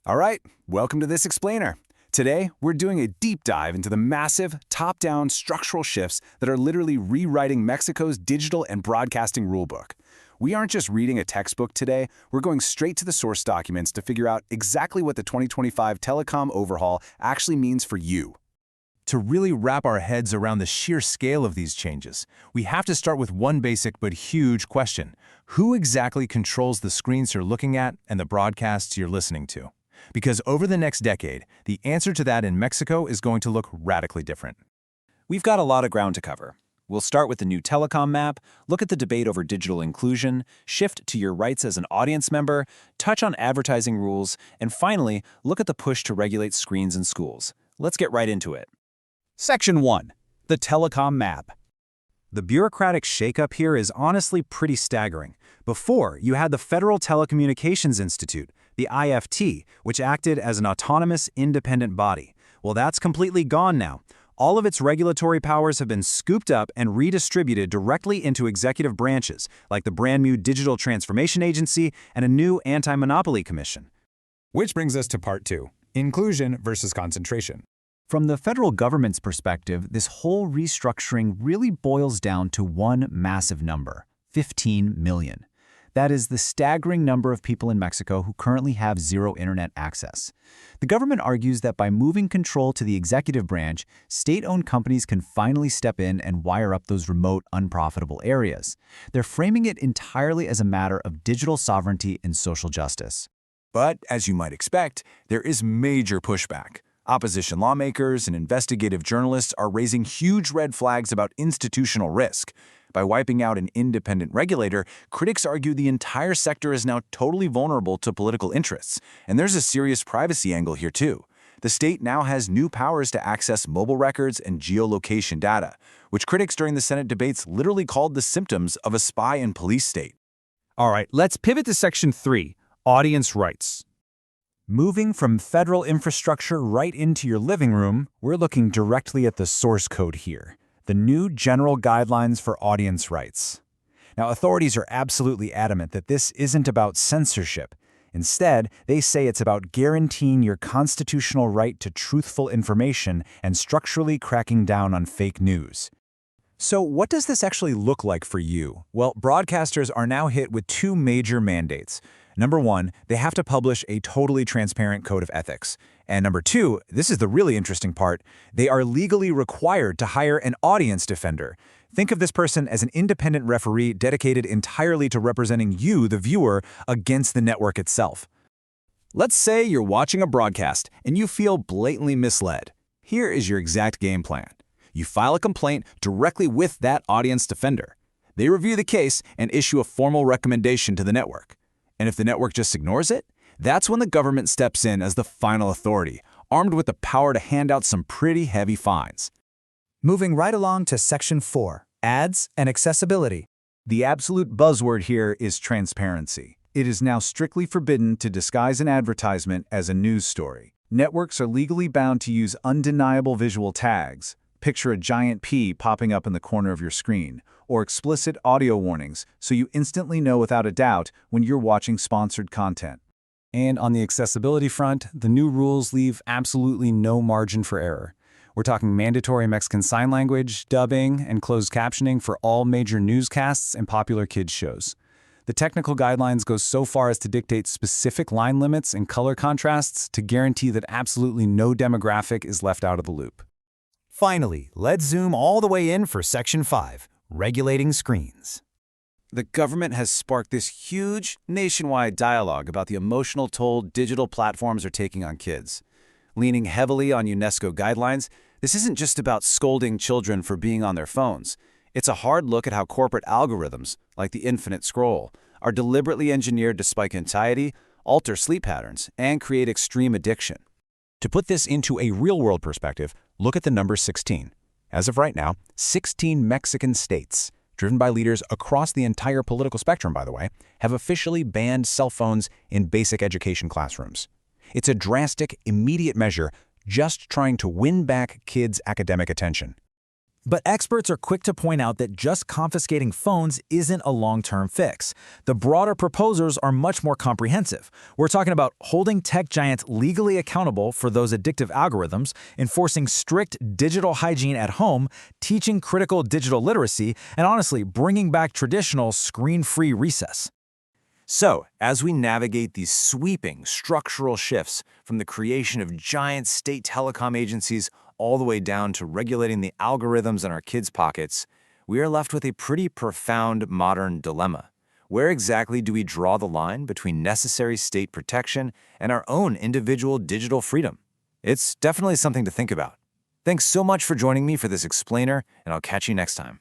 All right, welcome to This Explainer. Today, we're doing a deep dive into the massive, top-down structural shifts that are literally rewriting Mexico's digital and broadcasting rulebook. We aren't just reading a textbook today, we're going straight to the source documents to figure out exactly what the 2025 Telecom overhaul actually means for you. To really wrap our heads around the sheer scale of these changes, we have to start with one basic but huge question. Who exactly controls the screens you're looking at and the broadcasts you're listening to? Because over the next decade, the answer to that in Mexico is going to look radically different. We've got a lot of ground to cover. We'll start with the new telecom map, look at the debate over digital inclusion, shift to your rights as an audience member, touch on advertising rules, and finally, look at the push to regulate screens in schools. Let's get right into it. Section 1. The Telecom Map. The bureaucratic shakeup here is honestly pretty staggering. Before, you had the Federal Telecommunications Institute, the IFT, which acted as an autonomous, independent body. Well, that's completely gone now. All of its regulatory powers have been scooped up and redistributed directly into executive branches, like the brand new Digital Transformation Agency and a new Anti-Monopoly Commission. Which brings us to part 2, inclusion versus concentration. From the federal government's perspective, this whole restructuring really boils down to one massive number, 15 million. That is the staggering number of people in Mexico who currently have zero internet access. The government argues that by moving control to the executive branch, state-owned companies can finally step in and wire up those remote, unprofitable areas. They're framing it entirely as a matter of digital sovereignty and social justice. But, as you might expect, there is major pushback. Opposition lawmakers and investigative journalists are raising huge red flags about institutional risk. By wiping out an independent regulator, critics argue the entire sector is now totally vulnerable to political interests. And there's a serious privacy angle here too. The state now has new powers to access mobile records and geolocation data, which critics during the Senate debates literally called the symptoms of a spy and police state. All right, let's pivot to Section 3, Audience Rights. Moving from federal infrastructure right into your living room, we're looking directly at the source code here, the new General Guidelines for Audience Rights. Now, authorities are absolutely adamant that this isn't about censorship. Instead, they say it's about guaranteeing your constitutional right to truthful information and structurally cracking down on fake news. So what does this actually look like for you? Well, broadcasters are now hit with two major mandates. Number one, they have to publish a totally transparent code of ethics. And number two, this is the really interesting part, they are legally required to hire an audience defender. Think of this person as an independent referee dedicated entirely to representing you, the viewer, against the network itself. Let's say you're watching a broadcast and you feel blatantly misled. Here is your exact game plan. You file a complaint directly with that audience defender. They review the case and issue a formal recommendation to the network. And if the network just ignores it, that's when the government steps in as the final authority, armed with the power to hand out some pretty heavy fines. Moving right along to Section 4, Ads and Accessibility. The absolute buzzword here is transparency. It is now strictly forbidden to disguise an advertisement as a news story. Networks are legally bound to use undeniable visual tags. Picture a giant P popping up in the corner of your screen, or explicit audio warnings so you instantly know without a doubt when you're watching sponsored content. And on the accessibility front, the new rules leave absolutely no margin for error. We're talking mandatory Mexican Sign Language, dubbing, and closed captioning for all major newscasts and popular kids shows. The technical guidelines go so far as to dictate specific line limits and color contrasts to guarantee that absolutely no demographic is left out of the loop. Finally, let's zoom all the way in for Section 5, Regulating Screens. The government has sparked this huge nationwide dialogue about the emotional toll digital platforms are taking on kids. Leaning heavily on UNESCO guidelines, this isn't just about scolding children for being on their phones. It's a hard look at how corporate algorithms, like the infinite scroll, are deliberately engineered to spike anxiety, alter sleep patterns, and create extreme addiction. To put this into a real-world perspective, look at the number 16. As of right now, 16 Mexican states, driven by leaders across the entire political spectrum, by the way, have officially banned cell phones in basic education classrooms. It's a drastic, immediate measure just trying to win back kids' academic attention. But experts are quick to point out that just confiscating phones isn't a long-term fix. The broader proposals are much more comprehensive. We're talking about holding tech giants legally accountable for those addictive algorithms, enforcing strict digital hygiene at home, teaching critical digital literacy, and honestly, bringing back traditional screen-free recess. So, as we navigate these sweeping structural shifts from the creation of giant state telecom agencies all the way down to regulating the algorithms in our kids' pockets, we are left with a pretty profound modern dilemma. Where exactly do we draw the line between necessary state protection and our own individual digital freedom? It's definitely something to think about. Thanks so much for joining me for this explainer, and I'll catch you next time.